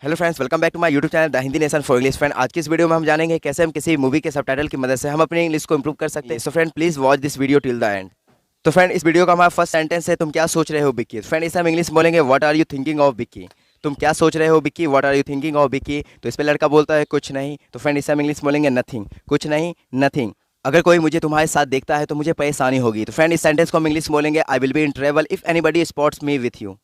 Hello friends, welcome back to my YouTube channel the Hindi nation for English. Friend, आज की इस video में हम जानेंगे कैसे हम किसी मूवी के सबटाइटल की मदद से हम अपनी इंग्लिश को इंप्रूव कर सकते हैं। So friend, please watch this video till the end. तो फ्रेंड, इस वीडियो का हमारा फर्स्ट सेंटेंस है, तुम क्या सोच रहे हो बिक्की। फ्रेंड, इसे हम इंग्लिश बोलेंगे what are you thinking of Bikki. तुम क्या सोच रहे हो Bikki, what are you thinking of Bikki. तो इस पर लड़का बोलता है कुछ नहीं। तो फ्रेंड, इसे हम इंग्लिश बोलेंगे नथिंग। कुछ नहीं, नथिंग। अगर कोई मुझे तुम्हारे साथ देखता है तो मुझे परेशानी होगी। तो फ्रेंड, इस सेंटेंस को हम इंग्लिश बोलेंगे आई will be in travel if anybody spots me with you.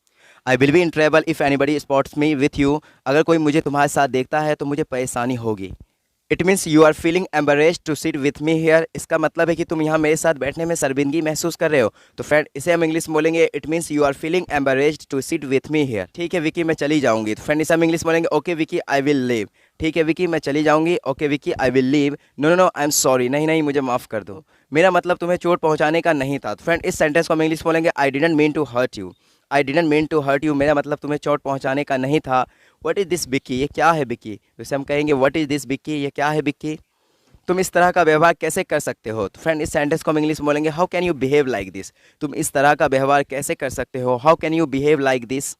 I will be in travel if anybody spots me with you. अगर कोई मुझे तुम्हारे साथ देखता है तो मुझे परेशानी होगी। It means you are feeling embarrassed to sit with me here. इसका मतलब है कि तुम यहाँ मेरे साथ बैठने में शर्मिंदगी महसूस कर रहे हो। तो फ्रेंड, इसे हम इंग्लिश बोलेंगे it means you are feeling embarrassed to sit with me here. ठीक है विकी, मैं चली जाऊँगी। तो फ्रेंड, इसे हम इंग्लिश बोलेंगे okay Vicky, I will leave. ठीक है विकी, मैं चली जाऊँगी। Okay Vicky, I will leave. No no no, I am sorry. नहीं नहीं, मुझे माफ़ कर दो, मेरा मतलब तुम्हें चोट पहुँचाने का नहीं था। तो फ्रेंड, इस सेंटेंस को हम इंग्लिश बोलेंगे I didn't mean to hurt you. I didn't mean to hurt you, मेरा मतलब तुम्हें चोट पहुंचाने का नहीं था। व्हाट इज़ दिस बिक्की, ये क्या है बिक्की। वैसे हम कहेंगे व्हाट इज़ दिस बिक्की, ये क्या है बिक्की। तुम इस तरह का व्यवहार कैसे कर सकते हो। तो फ्रेंड, इस सेंटेंस को हम इंग्लिश बोलेंगे how can you behave like this. तुम इस तरह का व्यवहार कैसे कर सकते हो, how can you behave like this.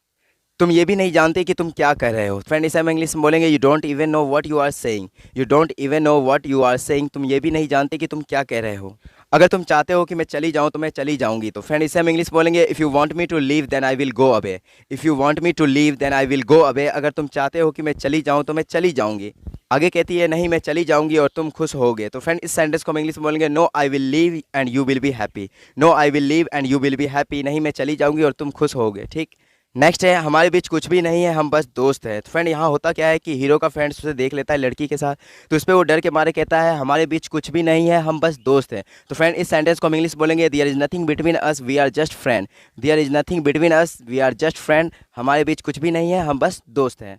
तुम ये भी नहीं जानते कि तुम क्या कर रहे हो। फ्रेंड, इसे हम इंग्लिश में बोलेंगे you don't even know what you are saying. You don't even know what you are saying, तुम ये भी नहीं जानते कि तुम क्या कह रहे हो। अगर तुम चाहते हो कि मैं चली जाऊं तो मैं चली जाऊंगी। तो फ्रेंड, इसे हम इंग्लिश बोलेंगे if you want me to leave then I will go away. If you want me to leave then I will go away. अगर तुम चाहते हो कि मैं चली जाऊं तो मैं चली जाऊंगी। आगे कहती है नहीं मैं चली जाऊंगी और तुम खुश होगे। तो फ्रेंड, इस सेंटेंस को हम इंग्लिश में बोलेंगे no I will leave and you will be happy. No I will leave and you will be happy, नहीं मैं चली जाऊंगी और तुम खुश होगे। ठीक। नेक्स्ट है हमारे बीच कुछ भी नहीं है, हम बस दोस्त हैं। तो फ्रेंड, यहाँ होता क्या है कि हीरो का फ्रेंड उसे देख लेता है लड़की के साथ, तो उस पर वो डर के मारे कहता है हमारे बीच कुछ भी नहीं है, हम बस दोस्त हैं। तो फ्रेंड, इस सेंटेंस को हम इंग्लिश बोलेंगे there is nothing between us we are just friend. There is nothing between us we are just friend, हमारे बीच कुछ भी नहीं है, हम बस दोस्त हैं।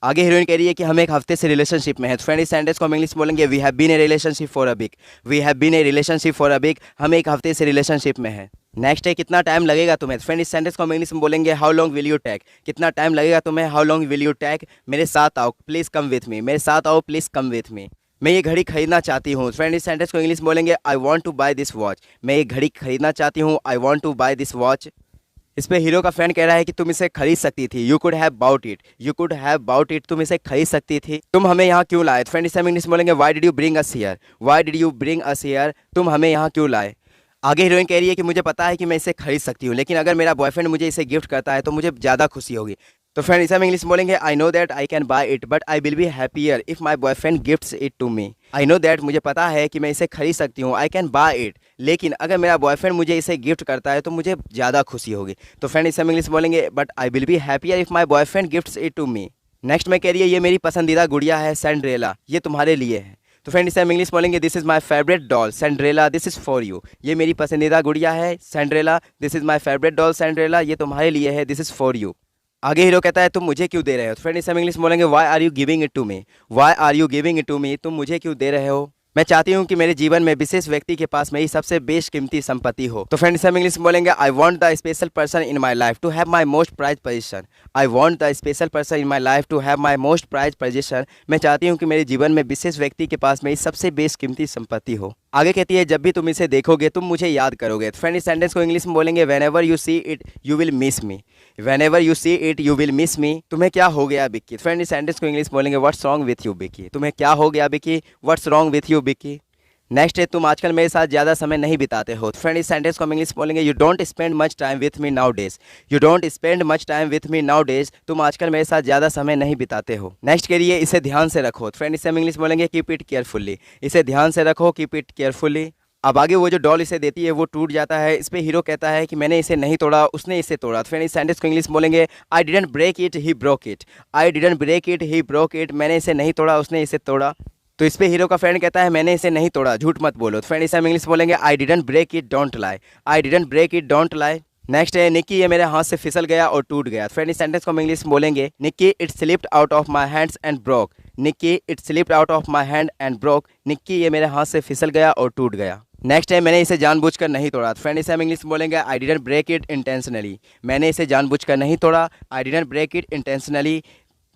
आगे हीरोइन कह रही है कि हम एक हफ्ते से रिलेशनशिप में है। तो फ्रेंड, इस सेंटेंस को हम इंग्लिश बोलेंगे we have been a relationship for a week. We have been a relationship for a week, हम एक हफ्ते से रिलेशनशिप में है। नेक्स्ट है कितना टाइम लगेगा तुम्हें। फ्रेंड, इस सेंटेंस को हम इंग्लिश में बोलेंगे how long will you take. कितना टाइम लगेगा तुम्हें, how long will you take. मेरे साथ आओ, प्लीज़ कम विथ मी। मेरे साथ आओ, प्लीज़ कम विथ मी। मैं ये घड़ी खरीदना चाहती हूँ। फ्रेंड, इस सेंटेंस को इंग्लिश में बोलेंगे I want to buy this watch. मैं ये घड़ी खरीदना चाहती हूँ, I want to buy this watch. इस पे हीरो का फ्रेंड कह रहा है कि तुम इसे खरीद सकती थी। You could have bought it. You could have bought it, तुम इसे खरीद सकती थी। तुम हमें यहाँ क्यों लाए। फ्रेंड, इसे हम इंग्लिश बोलेंगे why did you bring us here. Why did you bring us here, तुम हमें यहाँ क्यों लाए। आगे हीरोइन कह रही है कि मुझे पता है कि मैं इसे खरीद सकती हूँ, लेकिन अगर मेरा बॉयफ्रेंड मुझे इसे गिफ्ट करता है तो मुझे ज़्यादा खुशी होगी। तो फ्रेंड, इसे हम इंग्लिश बोलेंगे I know that I can buy it but I will be happier if my boyfriend gifts it to me. I know that, मुझे पता है कि मैं इसे खरीद सकती हूँ, आई कैन बाय इट, लेकिन अगर मेरा बॉयफ्रेंड मुझे इसे गिफ्ट करता है तो मुझे ज़्यादा खुशी होगी। तो फ्रेंड, इसे हम इंग्लिश बोलेंगे but I will be happier if my boyfriend gifts it to me. Next में कह रही है ये मेरी पसंदीदा गुड़िया है सैंड्रेला, ये तुम्हारे लिए है। तो फ्रेंड, इसे हम इंग्लिश बोलेंगे this is my favourite doll Cinderella, this is for you. ये मेरी पसंदीदा गुड़िया है सैंड्रेला, this is my favourite doll Cinderella, ये तुम्हारे लिए है, दिस इज़ फॉर यू। आगे हीरो कहता है तुम मुझे क्यों दे रहे हो। तो फ्रेंड, इसे हम इंग्लिश बोलेंगे why are you giving it to me. Why are you giving it to me, तुम मुझे क्यों दे रहे हो। मैं चाहती हूँ कि मेरे जीवन में विशेष व्यक्ति के पास मेरी सबसे बेशकीमती संपत्ति हो। तो फ्रेंड, इसे हम इंग्लिश में बोलेंगे I want the special person in my life to have my most prize position. I want the special person in my life to have my most prize position, मैं चाहती हूँ कि मेरे जीवन में विशेष व्यक्ति के पास मेरी सबसे बेशकीमती संपत्ति हो। आगे कहती है जब भी तुम इसे देखोगे तुम मुझे याद करोगे। तो फ्रेंड, इस सेंटेंस को इंग्लिश में बोलेंगे whenever you see it you will miss me. Whenever you see it you will miss me, तुम्हें क्या हो गया बिक्की। फ्रेंड, इस सेंटेंस को इंग्लिश बोलेंगे what's wrong with you Bikki. तुम्हें क्या हो गया Bikki, what's wrong with you Bikki. Next है तुम आजकल मेरे साथ ज़्यादा समय नहीं बिताते हो। फ्रेंड, इस सेंटेंस को हम इंग्लिश बोलेंगे you don't spend much time with me now days. You don't spend much time with me now days, तुम आजकल मेरे साथ ज़्यादा समय नहीं बिताते हो। नेक्स्ट के लिए इसे ध्यान से रखो। फ्रेंड, इसे हम इंग्लिश बोलेंगे कीप इट केयरफुली। इसे ध्यान से रखो, कीप इट केयरफुली। अब आगे वो जो डॉल इसे देती है वो टूट जाता है। इस पे हीरो कहता है कि मैंने इसे नहीं तोड़ा, उसने इसे तोड़ा। तो फ्रेंड, इस सेंटेंस को इंग्लिश बोलेंगे I didn't break it he broke it. I didn't break it he broke it, मैंने इसे नहीं तोड़ा, उसने इसे तोड़ा। तो इस पे हीरो का फ्रेंड कहता है मैंने इसे नहीं तोड़ा, झूठ मत बोलो। तो फ्रेंड, इसे हम इंग्लिश बोलेंगे I didn't break it don't lie. I didn't break it don't lie. Next है निक्की ये मेरे हाथ से फिसल गया और टूट गया। फ्रेंड, इस सेंटेंस को हम इंग्लिश में बोलेंगे Nikki it slipped out of my hands and broke. Nikki it slipped out of my hand and broke, Nikki ये मेरे हाथ से फिसल गया और टूट गया। नेक्स्ट है मैंने इसे जानबूझकर नहीं तोड़ा। फ्रेंड, इसे हम इंग्लिश में बोलेंगे I didn't break it intentionally. मैंने इसे जानबूझकर नहीं तोड़ा, I didn't break it intentionally.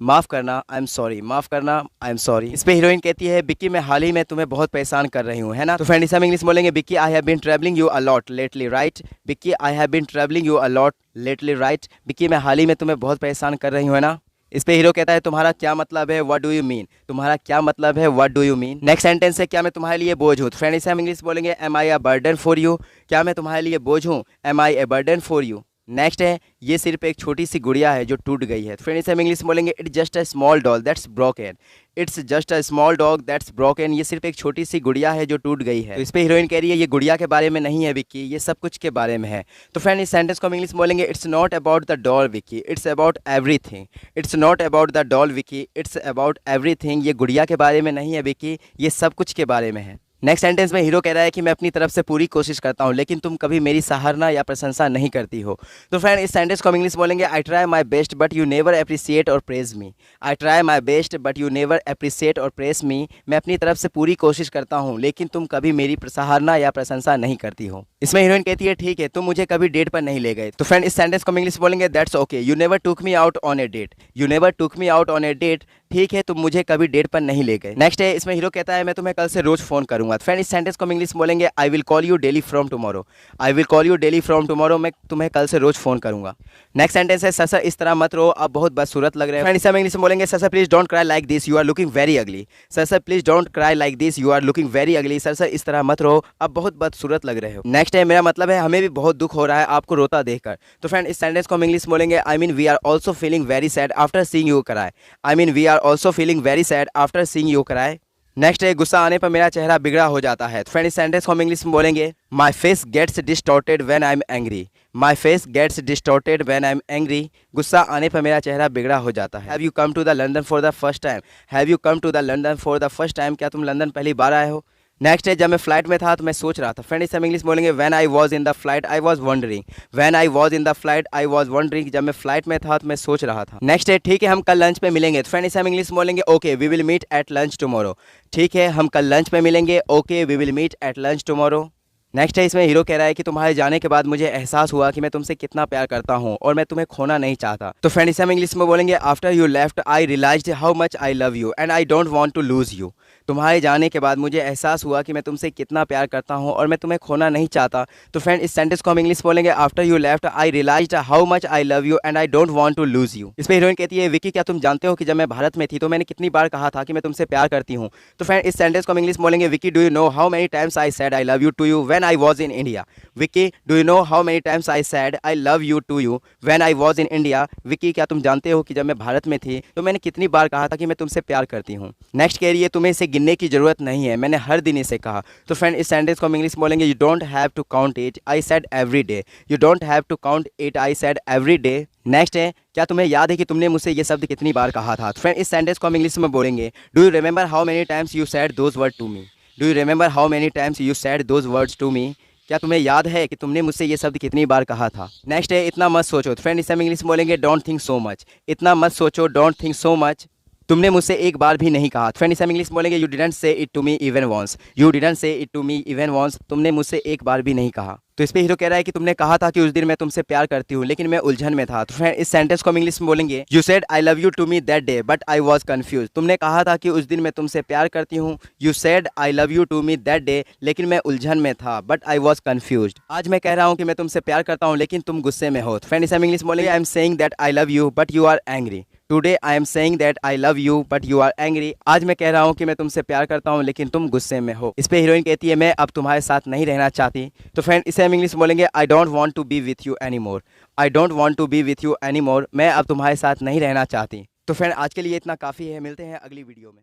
माफ़ करना, आई एम सॉरी। माफ़ करना, आई एम सॉरी। इस पे हीरोइन कहती है बिक्की मैं हाल ही में तुम्हें बहुत परेशान कर रही हूँ, है ना। तो फ्रेंड, इसे हम इंग्लिश बोलेंगे Bikki I have been travelling you a lot lately right. Bikki I have been travelling you a lot lately right, Bikki मैं हाल ही में तुम्हें बहुत परेशान कर रही हूँ, है ना। इस पे हीरो कहता है तुम्हारा क्या मतलब है, व्हाट डू यू मीन। तुम्हारा क्या मतलब है, what do you mean. Next sentence है क्या मैं तुम्हारे लिए बोझ हूँ। तो फ्रेंड इसे हम इंग्लिश बोलेंगे am I a burden for you. क्या मैं तुम्हारे लिए बोझ हूँ, am I a burden for you. Next है ये सिर्फ एक छोटी सी गुड़िया है जो टूट गई है। फ्रेंड इसे हम इंग्लिश बोलेंगे it's just a small doll that's broken. It's just a small dog that's broken. ये सिर्फ एक छोटी सी गुड़िया है जो टूट गई है। तो इस पे हीरोइन कह रही है ये गुड़िया के बारे में नहीं है विक्की, ये सब कुछ के बारे में है। तो फ्रेंड इस सेंटेंस को हम इंग्लिश बोलेंगे it's not about the doll Vicky, it's about everything. It's not about the doll Vicky, it's about everything. ये गुड़िया के बारे में नहीं है विक्की, ये सब कुछ के बारे में है। नेक्स्ट सेंटेंस में हीरो कह रहा है कि मैं अपनी तरफ से पूरी कोशिश करता हूँ लेकिन तुम कभी मेरी सराहना या प्रशंसा नहीं करती हो। तो फ्रेंड इस सेंटेंस को हम इंग्लिश बोलेंगे I try my best but you never appreciate और praise me. I try my best but you never appreciate और प्रेज मी। मैं अपनी तरफ से पूरी कोशिश करता हूँ लेकिन तुम कभी मेरी सराहना या प्रशंसा नहीं करती हो। इसमें हीरोइन कहती है ठीक है तुम मुझे कभी डेट पर नहीं ले गए। तो फ्रेंड इस सेंटेंस को हम इंग्लिश बोलेंगे that's okay you never took me out on a date. You never took me out on a date. ठीक है तुम मुझे कभी डेट पर नहीं ले गए। नेक्स्ट है इसमें हीरो कहता है मैं तुम्हें कल से रोज फोन करूंगा। फ्रेंड इस सेंटेंस को हम इंग्लिश बोलेंगे I will call you daily from tomorrow. I will call you daily from tomorrow. मैं तुम्हें कल से रोज फोन करूंगा। नेक्स्ट सेंटेंस है सर इस तरह मत रो, आप बहुत बदसूरत लग रहे हैं। फ्रेंड इसे हम इंग्लिश में बोलेंगे sir please don't cry like this, you are looking very ugly. Sir please don't cry like this, you are looking very ugly. Sir इस तरह मत रो, आप बहुत बदसूरत लग रहे हो। नेक्स्ट है मेरा मतलब है हमें भी बहुत दुख हो रहा है आपको रोता देखकर। तो फ्रेंड इस सेंटेंस को हम इंग्लिश बोलेंगे I mean we are also feeling very sad after seeing you cry. I mean we are also feeling very sad after seeing you cry. Next है गुस्सा आने पर मेरा चेहरा बिगड़ा हो जाता है। फ्रेंड इस सेंटेंस को हम इंग्लिश में बोलेंगे my face gets distorted when I am angry. My face gets distorted when I am angry. गुस्सा आने पर मेरा चेहरा बिगड़ा हो जाता है। Have you come to the London for the first time. Have you come to the London for the first time. क्या तुम लंदन पहली बार आए हो। नेक्स्ट है जब मैं फ्लाइट में था तो मैं सोच रहा था। फ्रेंड इसे हम इंग्लिश बोलेंगे when I was in the flight I was wondering. When I was in the flight I was wondering. जब मैं फ्लाइट में था तो मैं सोच रहा था। नेक्स्ट है ठीक है हम कल लंच पे मिलेंगे। तो फ्रेंड इसे हम इंग्लिश बोलेंगे okay we will meet at lunch tomorrow. ठीक है हम कल लंच पे मिलेंगे, okay we will meet at lunch tomorrow. Next है इसमें हीरो कह रहा है कि तुम्हारे जाने के बाद मुझे एहसास हुआ कि मैं तुमसे कितना प्यार करता हूँ और मैं तुम्हें खोना नहीं चाहता। तो फ्रेंड इसे हम इंग्लिश में बोलेंगे after you left I realised how much I love you and I don't want to lose you. तुम्हारे जाने के बाद मुझे एहसास हुआ कि मैं तुमसे कितना प्यार करता हूँ और मैं तुम्हें खोना नहीं चाहता। तो फ्रेंड इस सेंटेंस को हम इंग्लिश बोलेंगे after you left I realised how much I love you and I don't want to lose you. इस पर हीरोइन कहती है विकी क्या तुम जानते हो कि जब मैं भारत में थी तो मैंने कितनी बार कहा था कि मैं तुमसे प्यार करती हूँ। तो फ्रेंड इस सेंटेंस को हम इंग्लिश बोलेंगे Vicky do you know how many times I said I love you to you when I was in India. Vicky do you know how many times I said I love you to you when I was in India. Vicky क्या तुम जानते हो कि जब मैं भारत में थी तो मैंने कितनी बार कहा था कि मैं तुमसे प्यार करती हूँ। नेक्स्ट कह रही है तुम्हें इसे गिनने की जरूरत नहीं है, मैंने हर दिन इसे कहा। तो फ्रेंड इस सेंटेंस को हम इंग्लिश बोलेंगे you don't have to count it I said every day. You don't have to count it I said every day. Next है क्या तुम्हें याद है कि तुमने मुझसे ये शब्द कितनी बार कहा था। तो फ्रेंड इस सेंटेंस को हम इंग्लिश में बोलेंगे do you remember how many times you said those word to me. Do you remember how many times you said those words to me. क्या तुम्हें याद है कि तुमने मुझसे ये शब्द कितनी बार कहा था। नेक्स्ट है इतना मत सोचो। तो फ्रेंड इसे हम इंग्लिश में बोलेंगे डोंट थिंक सो मच। इतना मत सोचो, डोंट थिंक सो मच। तुमने मुझसे एक बार भी नहीं कहा। फ्रेंड इसे हम इंग्लिश बोलेंगे you didn't say it to me even once. You didn't say it to me even once. तुमने मुझसे एक बार भी नहीं कहा। तो इस पे हीरो कह रहा है कि तुमने कहा था कि उस दिन मैं तुमसे प्यार करती हूँ लेकिन मैं उलझन में था। तो फ्रेंड इस सेंटेंस को हम इंग्लिश में बोलेंगे you said I love you to me that day but I was confuse. तुमने कहा था कि उस दिन मैं तुमसे प्यार करती हूँ। You said I love you to me that day लेकिन मैं उलझन में था बट आई वाज कंफ्यूज। आज मैं कह रहा हूँ कि मैं तुमसे प्यार करता हूँ लेकिन तुम गुस्से में हो। तो फ्रेंड इसे हम इंग्लिश बोलेंगे I am saying that I love you but you are angry. Today I am saying that I love you but you are angry. आज मैं कह रहा हूँ कि मैं तुमसे प्यार करता हूँ लेकिन तुम गुस्से में हो। इस पे हीरोइन कहती है मैं अब तुम्हारे साथ नहीं रहना चाहती। तो फ्रेंड इसे हम इंग्लिश बोलेंगे I don't want to be with you any more. I don't want to be with you any more. मैं अब तुम्हारे साथ नहीं रहना चाहती। तो फ्रेंड आज के लिए इतना काफ़ी है, मिलते हैं अगली वीडियो में।